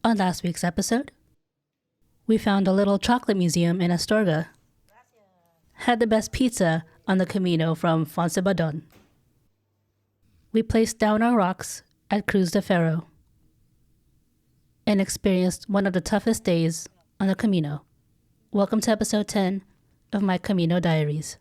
On last week's episode, we found a little chocolate museum in Astorga, had the best pizza on the Camino from Fonce, we placed down our rocks at Cruz de Ferro, and experienced one of the toughest days on the Camino. Welcome to episode 10 of my Camino Diaries.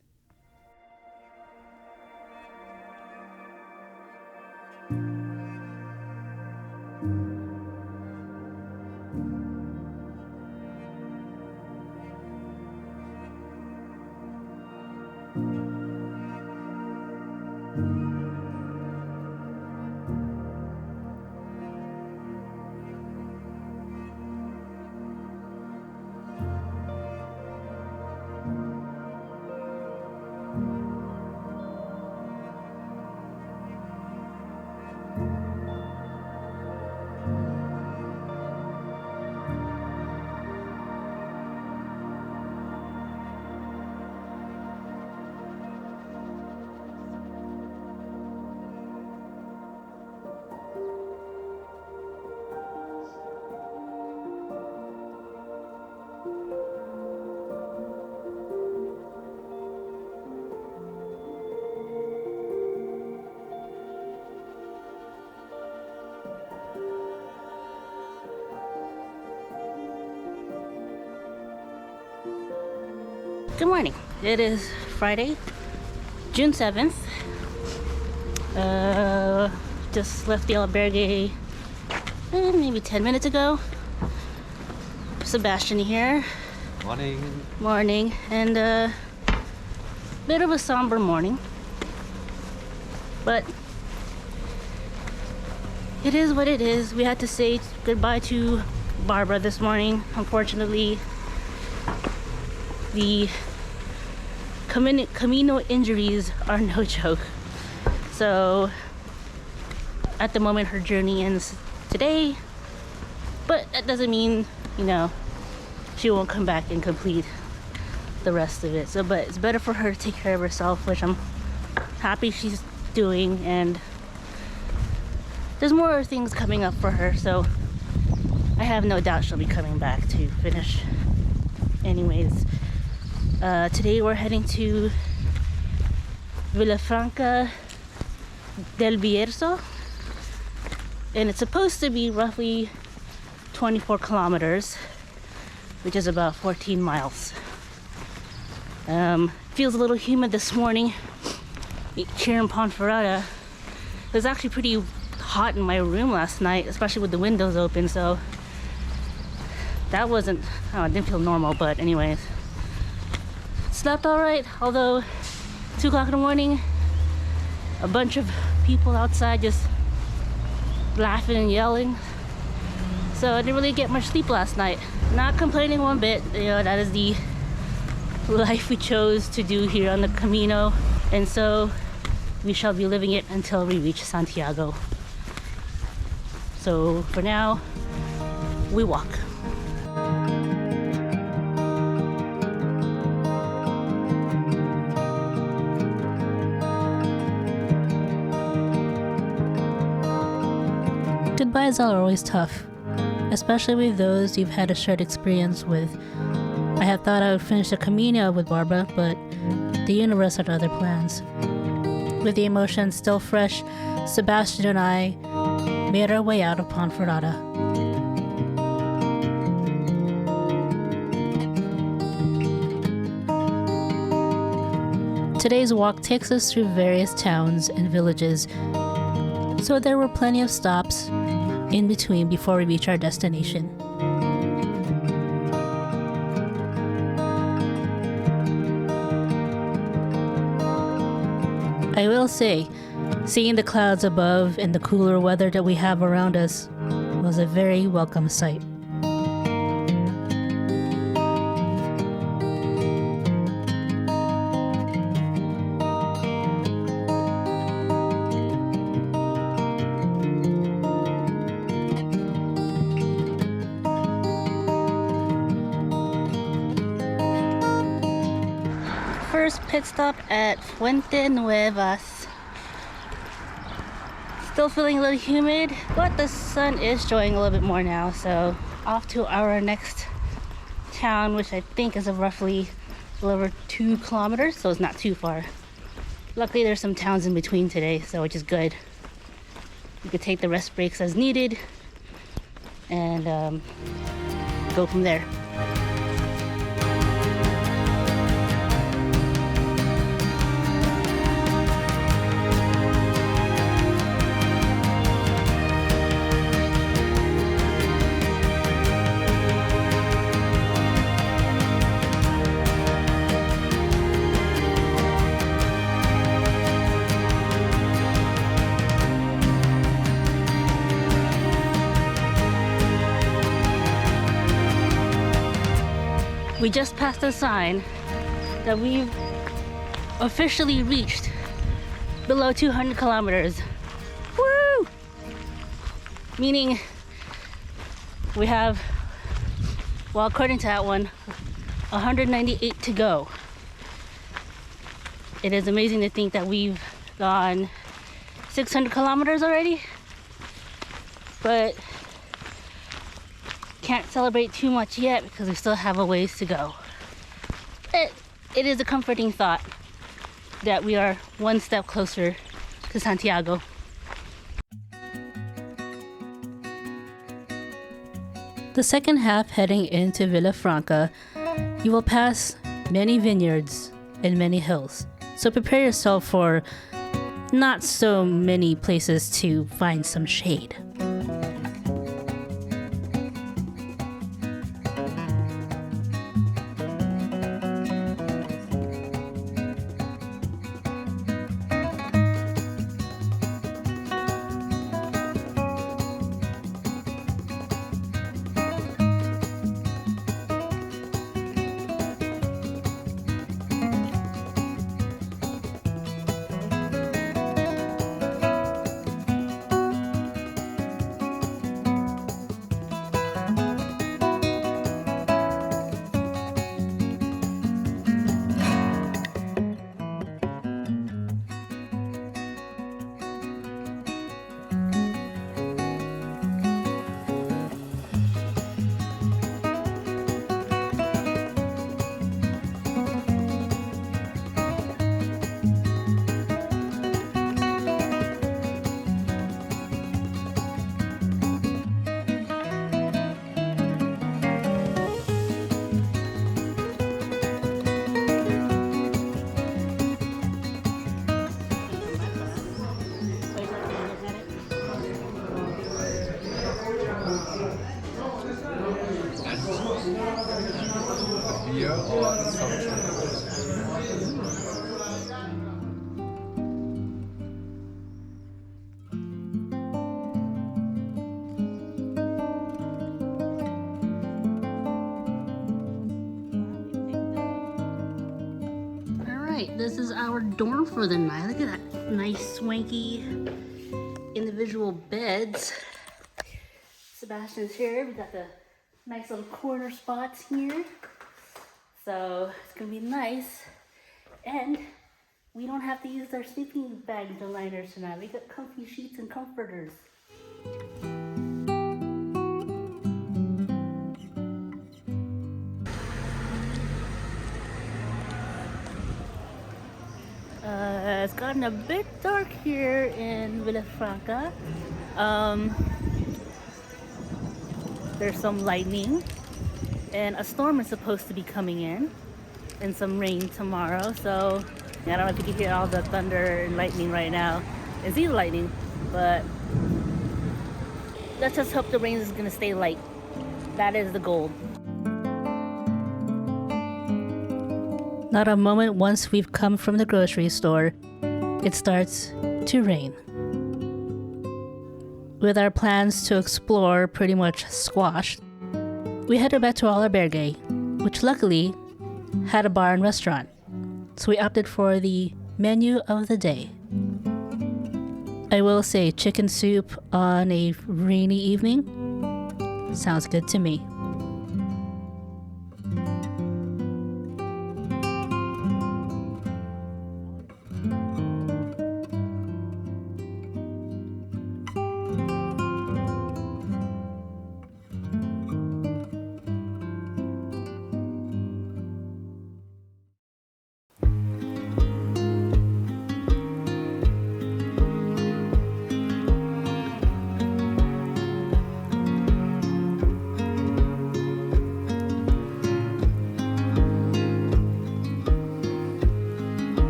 Good morning. It is Friday, June 7th. Just left the albergue maybe 10 minutes ago. Sebastian here. Morning. Morning. And bit of a somber morning. But it is what it is. We had to say goodbye to Barbara this morning. Unfortunately, the Camino injuries are no joke. So at the moment her journey ends today, but that doesn't mean, she won't come back and complete the rest of it. So, but it's better for her to take care of herself, which I'm happy she's doing, and there's more things coming up for her, so I have no doubt she'll be coming back to finish. Anyways, today we're heading to Villafranca del Bierzo, and it's supposed to be roughly 24 kilometers, which is about 14 miles. Feels a little humid this morning here in Ponferrada. It was actually pretty hot in my room last night, especially with the windows open, so that it didn't feel normal, but anyways. Slept all right, although 2 o'clock in the morning, a bunch of people outside just laughing and yelling. So I didn't really get much sleep last night. Not complaining one bit. That is the life we chose to do here on the Camino, and so we shall be living it until we reach Santiago. So for now, we walk. Goodbyes are always tough, especially with those you've had a shared experience with. I had thought I would finish the Camino with Barbara, but the universe had other plans. With the emotions still fresh, Sebastian and I made our way out of Ponferrada. Today's walk takes us through various towns and villages, so there were plenty of stops in between before we reach our destination. I will say, seeing the clouds above and the cooler weather that we have around us was a very welcome sight. First pit stop at Fuente Nuevas. Still feeling a little humid, but the sun is showing a little bit more now. So off to our next town, which I think is roughly a little over 2 kilometers, so it's not too far. Luckily there's some towns in between today, so which is good. You could take the rest breaks as needed and go from there. We just passed a sign that we've officially reached below 200 kilometers. Woo! Meaning we have, well, according to that one, 198 to go. It is amazing to think that we've gone 600 kilometers already, but can't celebrate too much yet because we still have a ways to go. It is a comforting thought that we are one step closer to Santiago. The second half, heading into Villafranca, you will pass many vineyards and many hills. So prepare yourself for not so many places to find some shade. Beer or soft drink? Alright, this is our dorm for the night. Look at that nice swanky individual beds. Sebastian's here. We got the nice little corner spots here. So it's gonna be nice. And we don't have to use our sleeping bags or liners tonight. We got comfy sheets and comforters. It's gotten a bit dark here in Villafranca. There's some lightning and a storm is supposed to be coming in and some rain tomorrow. So I don't know if you can hear all the thunder and lightning right now and see the lightning, but let's just hope the rain is gonna stay light. That is the goal. Not a moment once we've come from the grocery store, it starts to rain. With our plans to explore pretty much squashed, we headed back to Albergue, which luckily had a bar and restaurant. So we opted for the menu of the day. I will say chicken soup on a rainy evening sounds good to me.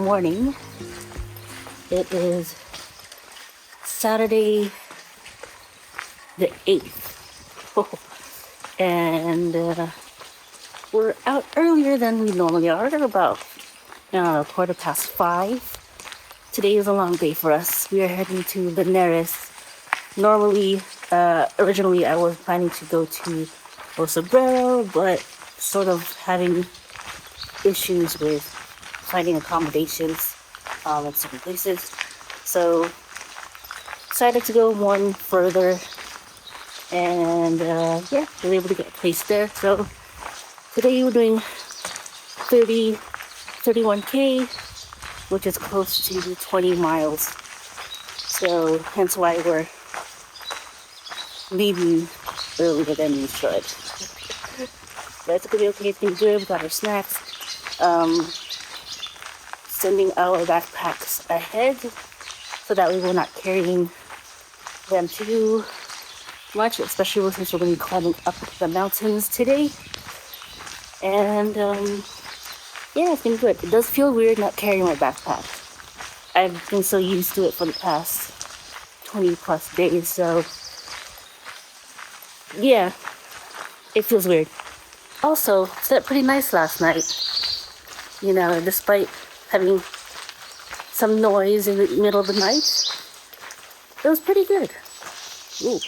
morning. It is Saturday the 8th. And we're out earlier than we normally are, about 5:15. Today is a long day for us. We are heading to Liñares. Normally, originally I was planning to go to Sombrero, but sort of having issues with finding accommodations in certain places. So decided to go one further, and yeah, we were able to get a place there. So today we're doing 31K, which is close to 20 miles. So hence why we're leaving earlier than we should. But it's gonna be okay, it's gonna be good. We got our snacks. Sending our backpacks ahead so that we will not carrying them too much, especially since we're going to be climbing up the mountains today. And yeah, it's been good. It does feel weird not carrying my backpack. I've been so used to it for the past 20 plus days, so yeah, it feels weird. Also, slept pretty nice last night. You know, despite having some noise in the middle of the night, it was pretty good. Ooh.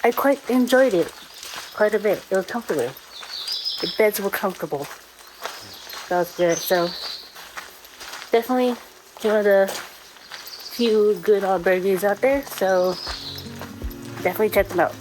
I quite enjoyed it quite a bit. It was comfortable. The beds were comfortable. That was good. So definitely one of the few good albergues out there. So definitely check them out.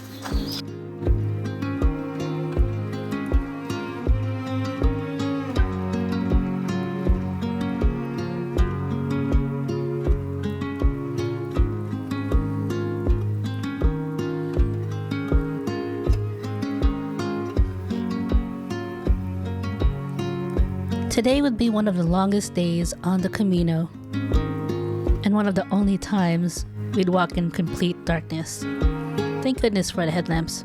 Today would be one of the longest days on the Camino, and one of the only times we'd walk in complete darkness. Thank goodness for the headlamps.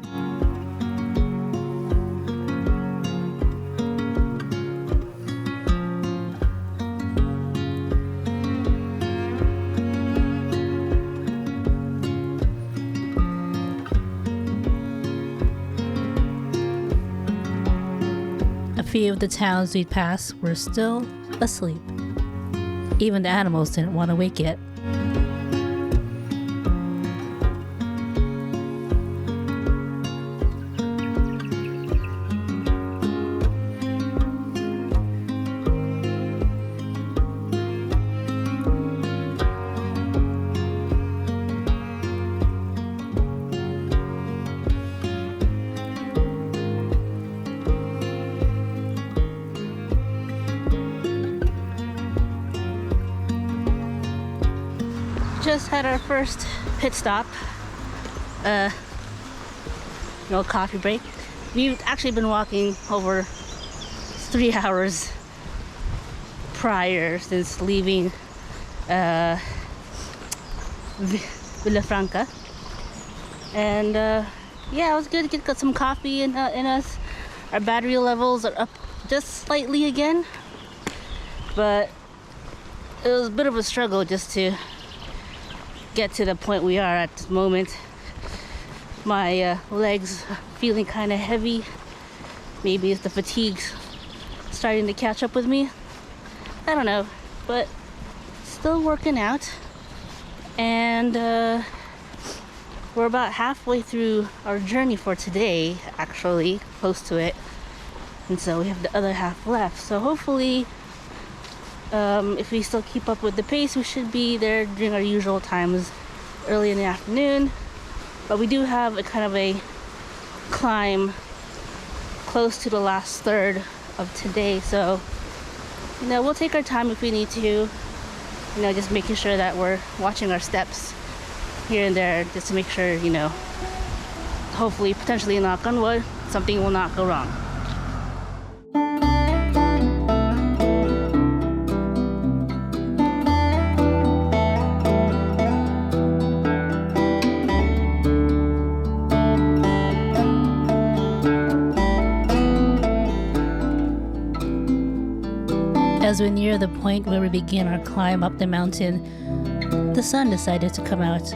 A few of the towns we'd pass were still asleep. Even the animals didn't want to wake yet. Just had our first pit stop, coffee break. We've actually been walking over 3 hours prior since leaving Villafranca, and yeah, it was good to get some coffee in us. Our battery levels are up just slightly again, but it was a bit of a struggle just to get to the point we are at this moment. My legs feeling kind of heavy. Maybe it's the fatigue's starting to catch up with me. I don't know, but still working out. And we're about halfway through our journey for today, actually, close to it. And so we have the other half left. So hopefully, if we still keep up with the pace, we should be there during our usual times early in the afternoon. But we do have a kind of a climb close to the last third of today, so we'll take our time if we need to, just making sure that we're watching our steps here and there, just to make sure, hopefully, potentially, knock on wood, something will not go wrong. As we near the point where we begin our climb up the mountain, the sun decided to come out.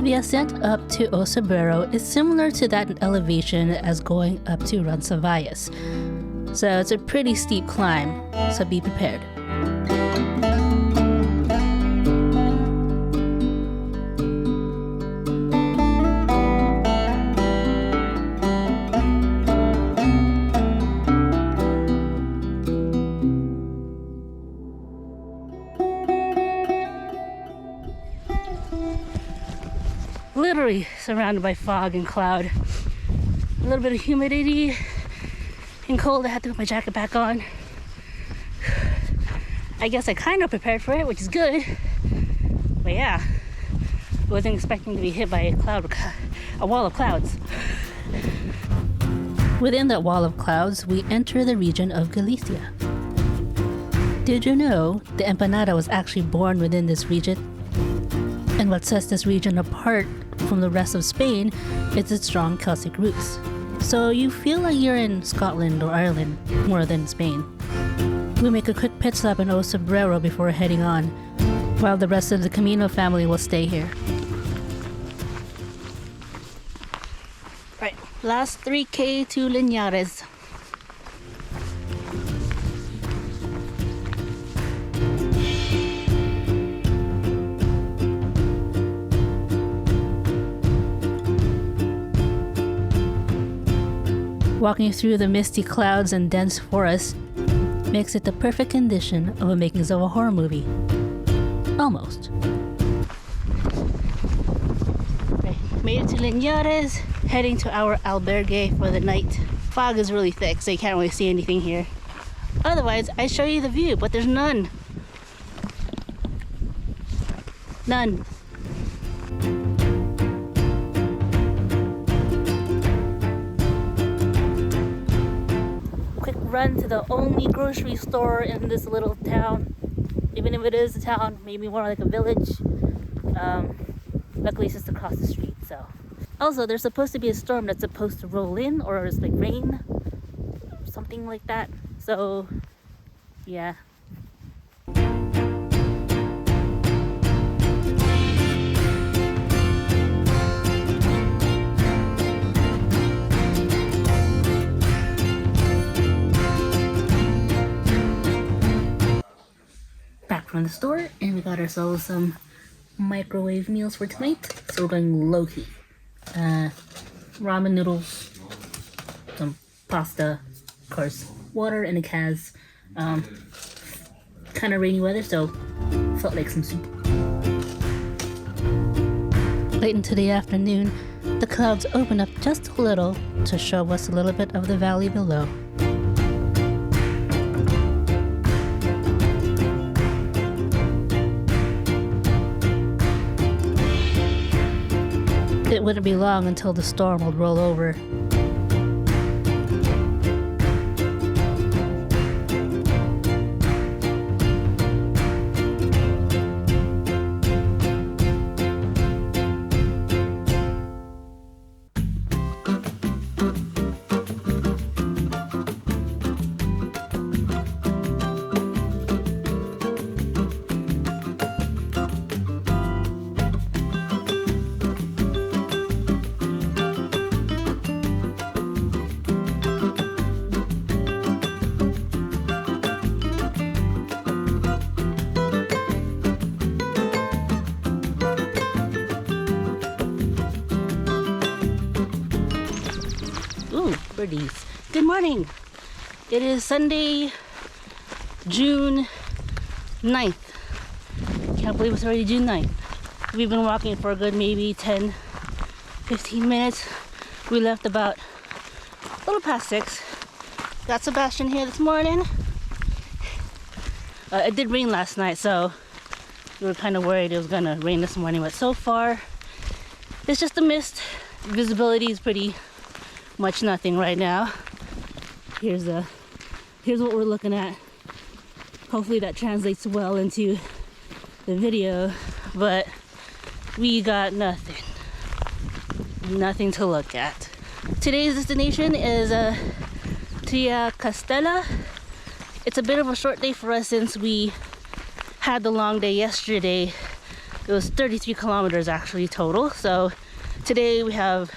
The ascent up to Osabrero is similar to that in elevation as going up to Roncesvalles, so it's a pretty steep climb, so be prepared. Literally surrounded by fog and cloud. A little bit of humidity and cold. I had to put my jacket back on. I guess I kind of prepared for it, which is good. But yeah, I wasn't expecting to be hit by a wall of clouds. Within that wall of clouds, we enter the region of Galicia. Did you know the empanada was actually born within this region? And what sets this region apart from the rest of Spain is its strong Celtic roots. So you feel like you're in Scotland or Ireland more than Spain. We make a quick pit stop in Osabrero before heading on, while the rest of the Camino family will stay here. Right, last 3K to Liñares. Walking through the misty clouds and dense forest makes it the perfect condition of a makings of a horror movie. Almost. Okay, made it to Liñares, heading to our albergue for the night. Fog is really thick, so you can't really see anything here. Otherwise, I show you the view, but there's none. None. Run to the only grocery store in this little town, even if it is a town, maybe more like a village. Luckily it's just across the street. So also there's supposed to be a storm that's supposed to roll in, or it's like rain, something like that. So yeah. From the store, and we got ourselves some microwave meals for tonight, so we're going low-key. Ramen noodles, some pasta, of course, water, and a Kaz. Kind of rainy weather, so felt like some soup. Late into the afternoon, the clouds open up just a little to show us a little bit of the valley below. It wouldn't be long until the storm would roll over. Birdies. Good morning. It is Sunday, June 9th. Can't believe it's already June 9th. We've been walking for a good maybe 10-15 15 minutes. We left about a little past 6. Got Sebastian here this morning. It did rain last night, so we were kind of worried it was gonna rain this morning, but so far it's just a mist. Visibility is pretty much nothing right now. Here's what we're looking at. Hopefully that translates well into the video, but we got nothing to look at. Today's destination is Triacastela. It's a bit of a short day for us since we had the long day yesterday. It was 33 kilometers actually total. So today we have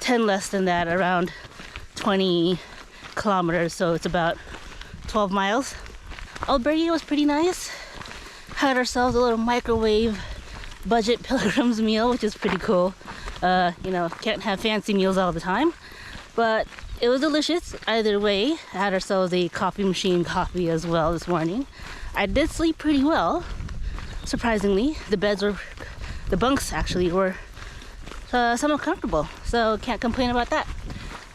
10 less than that, around 20 kilometers. So it's about 12 miles. Albergue was pretty nice. Had ourselves a little microwave budget pilgrims meal, which is pretty cool. You know, can't have fancy meals all the time, but it was delicious either way. Had ourselves a coffee machine coffee as well this morning. I did sleep pretty well, surprisingly. The bunks actually were somewhat comfortable, so can't complain about that.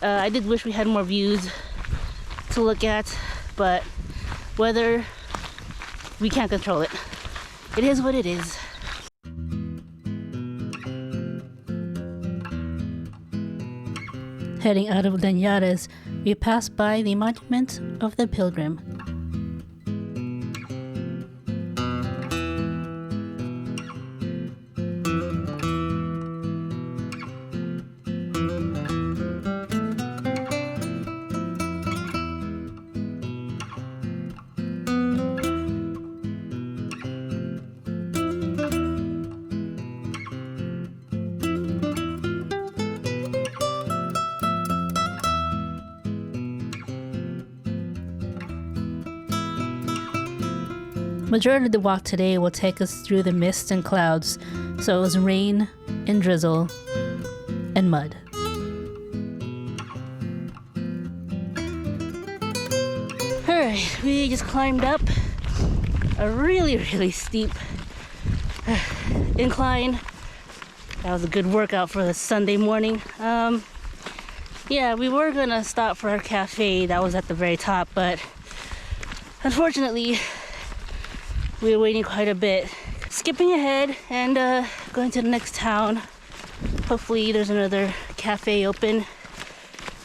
I did wish we had more views to look at, but weather, we can't control it. It is what it is. Heading out of Liñares, we passed by the monument of the pilgrim. Majority of the walk today will take us through the mist and clouds, so it was rain and drizzle and mud. Alright, we just climbed up a really steep incline. That was a good workout for the Sunday morning. Yeah, we were gonna stop for our cafe that was at the very top, but unfortunately we were waiting quite a bit. Skipping ahead and going to the next town. Hopefully there's another cafe open.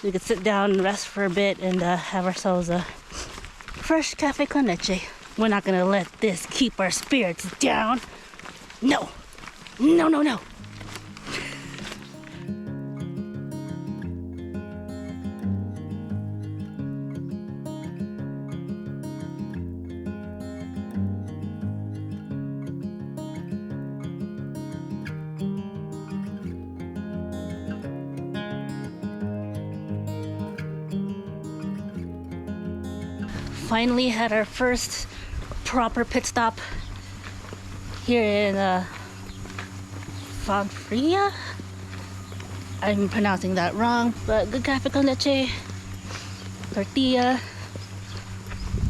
We could sit down and rest for a bit and have ourselves a fresh cafe con leche. We're not gonna let this keep our spirits down. No. Finally had our first proper pit stop here in Villafranca. I'm pronouncing that wrong, but good cafe con leche, tortilla,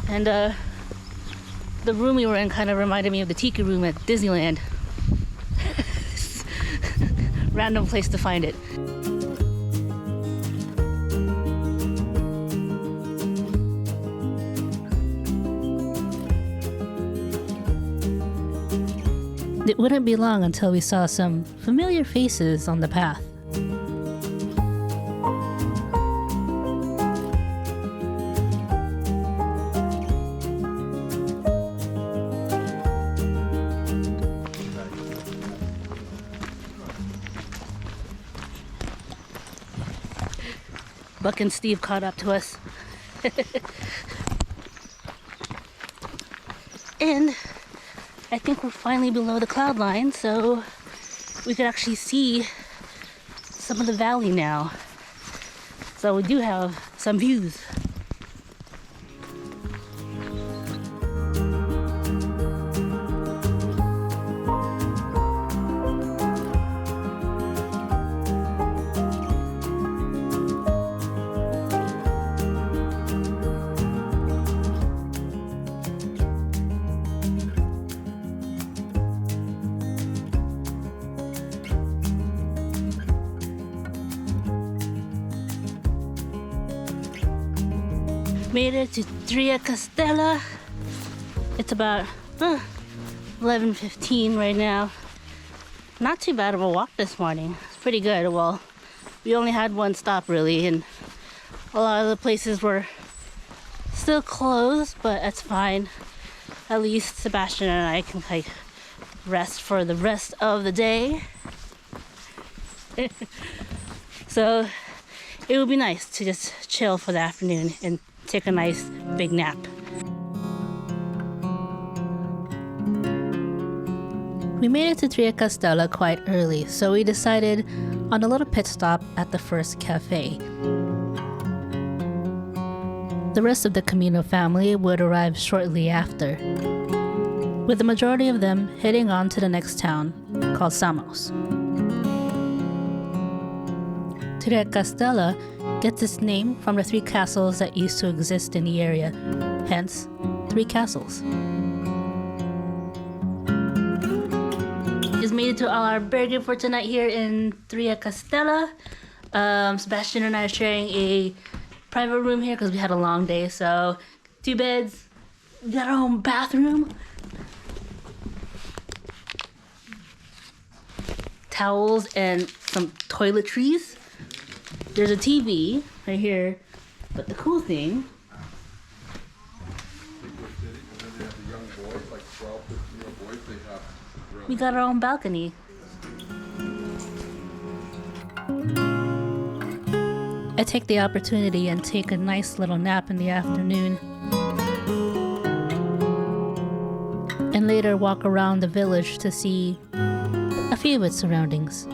and the room we were in kind of reminded me of the tiki room at Disneyland. Random place to find it. It wouldn't be long until we saw some familiar faces on the path. Buck and Steve caught up to us. And I think we're finally below the cloud line, so we could actually see some of the valley now. So we do have some views. Made it to Triacastela. It's about 11:15 right now. Not too bad of a walk this morning. It's pretty good. Well, we only had one stop really, and a lot of the places were still closed, but that's fine. At least Sebastian and I can like rest for the rest of the day. So it would be nice to just chill for the afternoon and take a nice big nap. We made it to Triacastela quite early, so we decided on a little pit stop at the first cafe. The rest of the Camino family would arrive shortly after, with the majority of them heading on to the next town called Samos. Triacastela gets its name from the 3 castles that used to exist in the area, hence 3 castles. Just made it to our burger for tonight here in Triacastela. Sebastian and I are sharing a private room here because we had a long day. So 2 beds, we got our own bathroom, towels, and some toiletries. There's a TV right here, but the cool thing, we got our own balcony. I take the opportunity and take a nice little nap in the afternoon, and later walk around the village to see a few of its surroundings.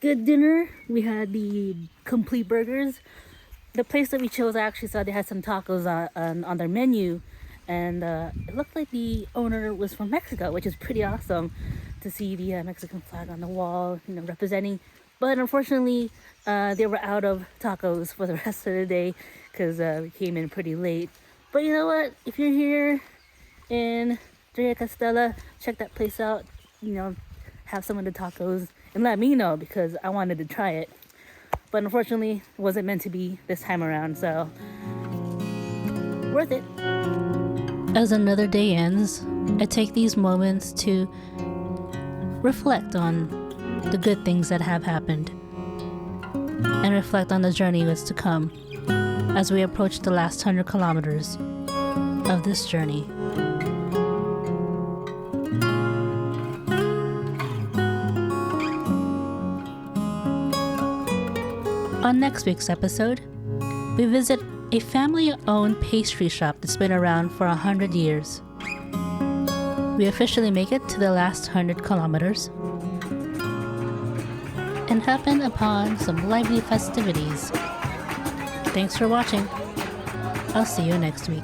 Good dinner. We had the complete burgers. The place that we chose, I actually saw they had some tacos on their menu, and it looked like the owner was from Mexico, which is pretty awesome to see the Mexican flag on the wall, you know, representing. But unfortunately, they were out of tacos for the rest of the day because we came in pretty late. But you know what? If you're here in Triacastela, check that place out. You know, have some of the tacos and let me know because I wanted to try it. But unfortunately, it wasn't meant to be this time around, so worth it. As another day ends, I take these moments to reflect on the good things that have happened and reflect on the journey that's to come as we approach the last 100 kilometers of this journey. On next week's episode, we visit a family-owned pastry shop that's been around for 100 years. We officially make it to the last 100 kilometers and happen upon some lively festivities. Thanks for watching. I'll see you next week.